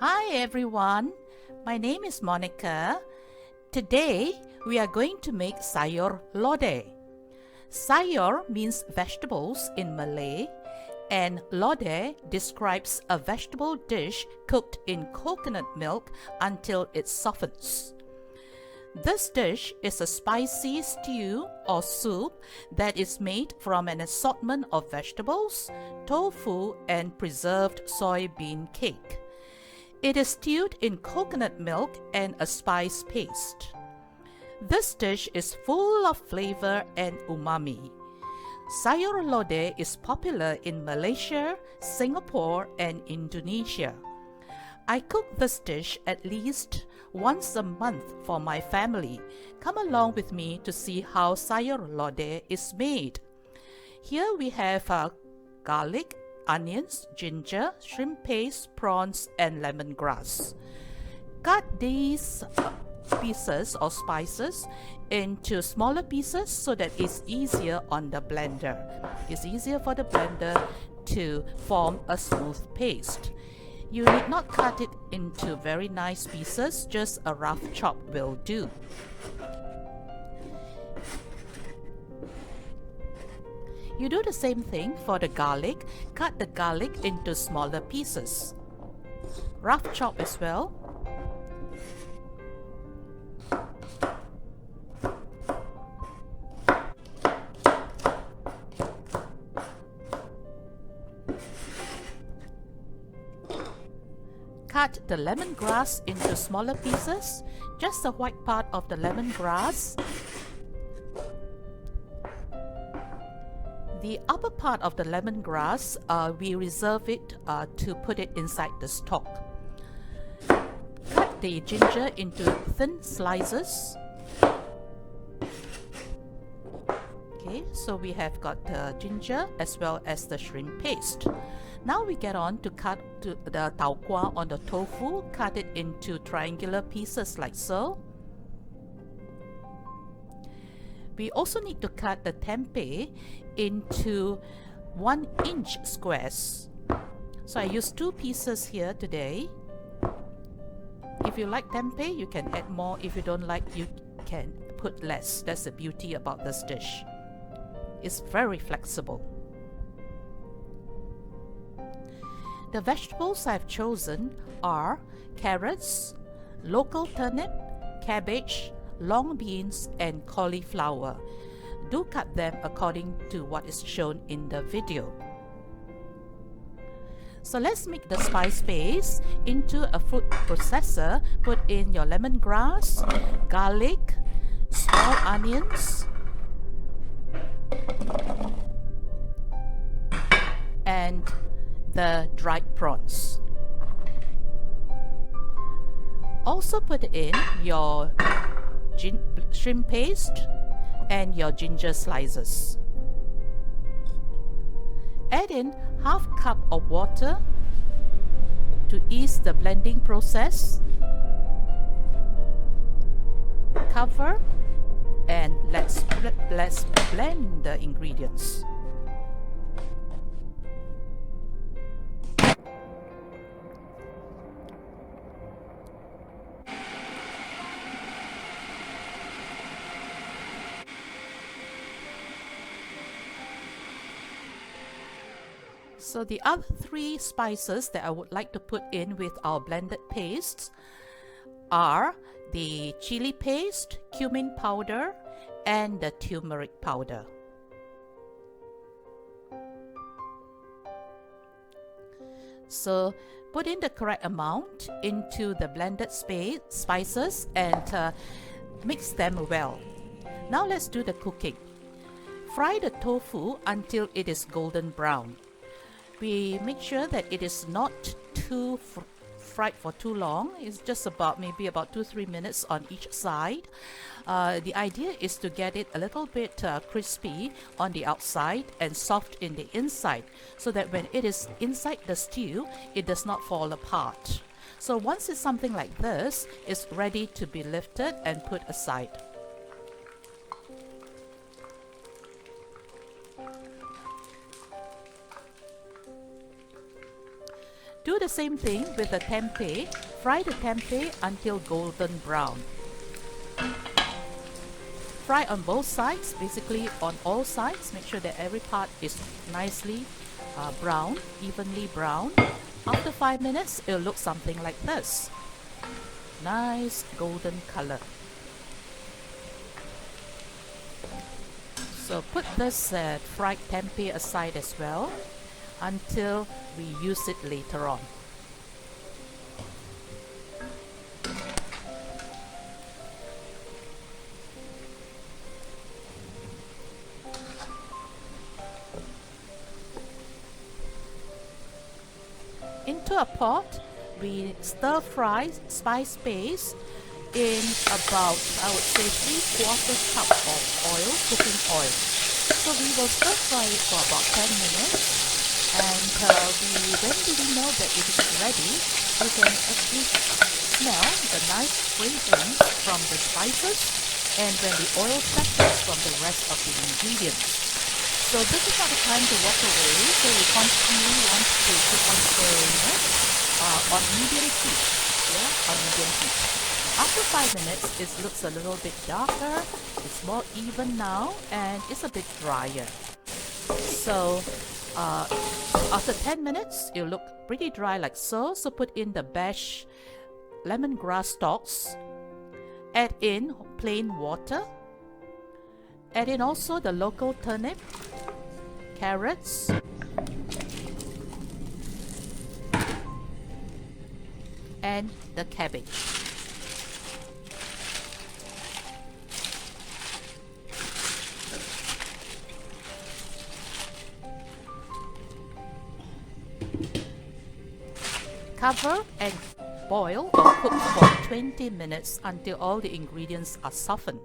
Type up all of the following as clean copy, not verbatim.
Hi everyone, my name is Monica. Today we are going to make Sayur Lodeh. Sayur means vegetables in Malay, and Lodeh describes a vegetable dish cooked in coconut milk until it softens. This dish is a spicy stew or soup that is made from an assortment of vegetables, tofu, and preserved soybean cake. It is stewed in coconut milk and a spice paste. This dish is full of flavor and umami. Sayur Lodeh is popular in Malaysia, Singapore, and Indonesia. I cook this dish at least once a month for my family. Come along with me to see how Sayur Lodeh is made. Here we have garlic, onions, ginger, shrimp paste, prawns, and lemongrass. Cut these pieces or spices into smaller pieces so that it's easier on the blender. It's easier for the blender to form a smooth paste. You need not cut it into very nice pieces, just a rough chop will do. You do the same thing for the garlic. Cut the garlic into smaller pieces. Rough chop as well. Cut the lemongrass into smaller pieces, just the white part of the lemongrass. The upper part of the lemongrass, we reserve it to put it inside the stock. Cut the ginger into thin slices. Okay, so we have got the ginger as well as the shrimp paste. Now we get on to cut the taukuah on the tofu. Cut it into triangular pieces like so. We also need to cut the tempeh into 1-inch squares. So I use 2 pieces here today. If you like tempeh, you can add more. If you don't like, you can put less. That's the beauty about this dish. It's very flexible. The vegetables I've chosen are carrots, local turnip, cabbage, long beans, and cauliflower. Do cut them according to what is shown in the video. So let's make the spice paste. Into a food processor, put in your lemongrass, garlic, small onions, and the dried prawns. Also put in your shrimp paste and your ginger slices. Add in half cup of water to ease the blending process. Cover and let's blend the ingredients. So the other 3 spices that I would like to put in with our blended pastes are the chili paste, cumin powder, and the turmeric powder. So put in the correct amount into the blended spices and mix them well. Now let's do the cooking. Fry the tofu until it is golden brown. We make sure that it is not too fried for too long. It's just maybe about 2-3 minutes on each side. The idea is to get it a little bit crispy on the outside and soft in the inside, so that when it is inside the stew, it does not fall apart. So once it's something like this, it's ready to be lifted and put aside. Do the same thing with the tempeh. Fry the tempeh until golden brown. Fry on both sides, basically on all sides. Make sure that every part is nicely brown, evenly brown. After 5 minutes, it'll look something like this. Nice golden color. So put this fried tempeh aside as well until we use it later on. Into a pot, we stir fry spice paste in about, I would say, 3/4 cup of oil, cooking oil. So we will stir fry it for about 10 minutes, and when do we know that it is ready? You can actually smell the nice fragrance from the spices and when the oil settles from the rest of the ingredients. So this is not the time to walk away, so we constantly want to keep on stirring it on medium heat. Yeah, on medium heat. After 5 minutes, it looks a little bit darker, it's more even now, and it's a bit drier. So after 10 minutes, it'll look pretty dry like so. So put in the bash lemongrass stalks, add in plain water, add in also the local turnip, carrots, and the cabbage. Cover and boil or cook for 20 minutes until all the ingredients are softened.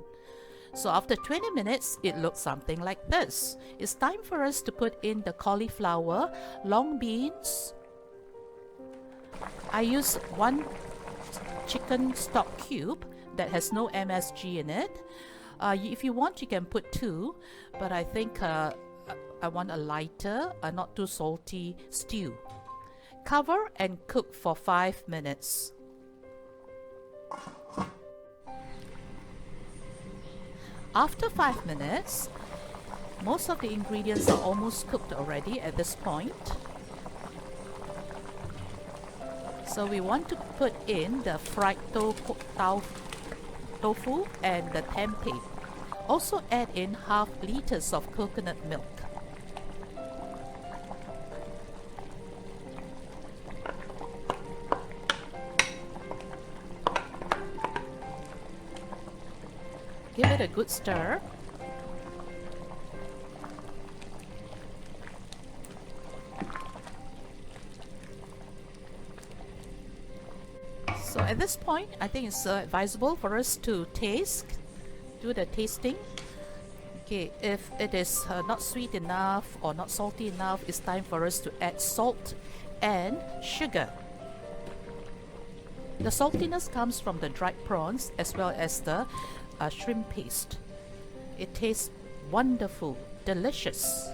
So after 20 minutes, it looks something like this. It's time for us to put in the cauliflower, long beans. I use 1 chicken stock cube that has no MSG in it. If you want, you can put 2, but I think I want a lighter, not too salty stew. Cover and cook for 5 minutes. After 5 minutes, most of the ingredients are almost cooked already at this point. So we want to put in the fried tofu and the tempeh. Also add in half liters of coconut milk. Give it a good stir. So at this point, I think it's advisable for us to do the tasting. Okay, if it is not sweet enough or not salty enough, it's time for us to add salt and sugar. The saltiness comes from the dried prawns as well as the shrimp paste. It tastes wonderful, delicious.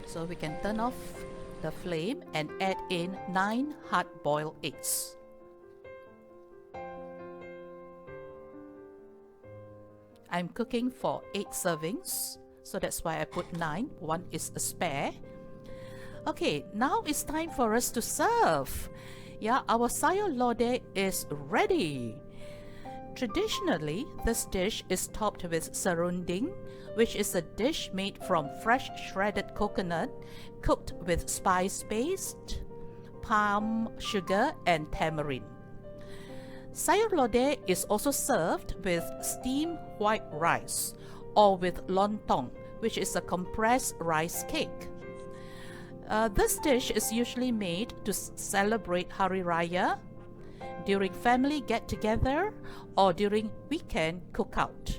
So we can turn off the flame and add in 9 hard-boiled eggs. I'm cooking for 8 servings, so that's why I put 9. 1 is a spare. Okay, now it's time for us to serve. Yeah, our Sayur Lodeh is ready. Traditionally, this dish is topped with serunding, which is a dish made from fresh shredded coconut cooked with spice paste, palm sugar, and tamarind. Sayur Lodeh is also served with steamed white rice or with lontong, which is a compressed rice cake. This dish is usually made to celebrate Hari Raya, during family get-together, or during weekend cookout.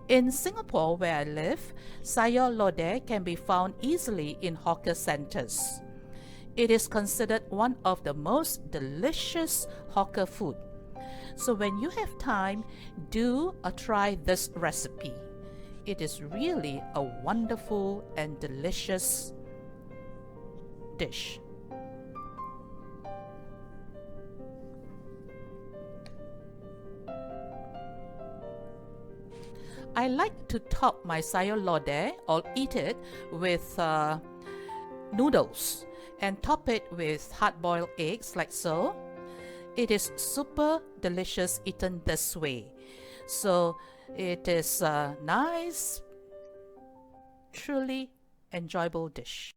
In Singapore, where I live, Sayur Lodeh can be found easily in hawker centers. It is considered one of the most delicious hawker food. So when you have time, do try this recipe. It is really a wonderful and delicious dish. I like to top my sayur lodeh or eat it with noodles and top it with hard-boiled eggs like so. It is super delicious eaten this way. So it is a nice, truly enjoyable dish.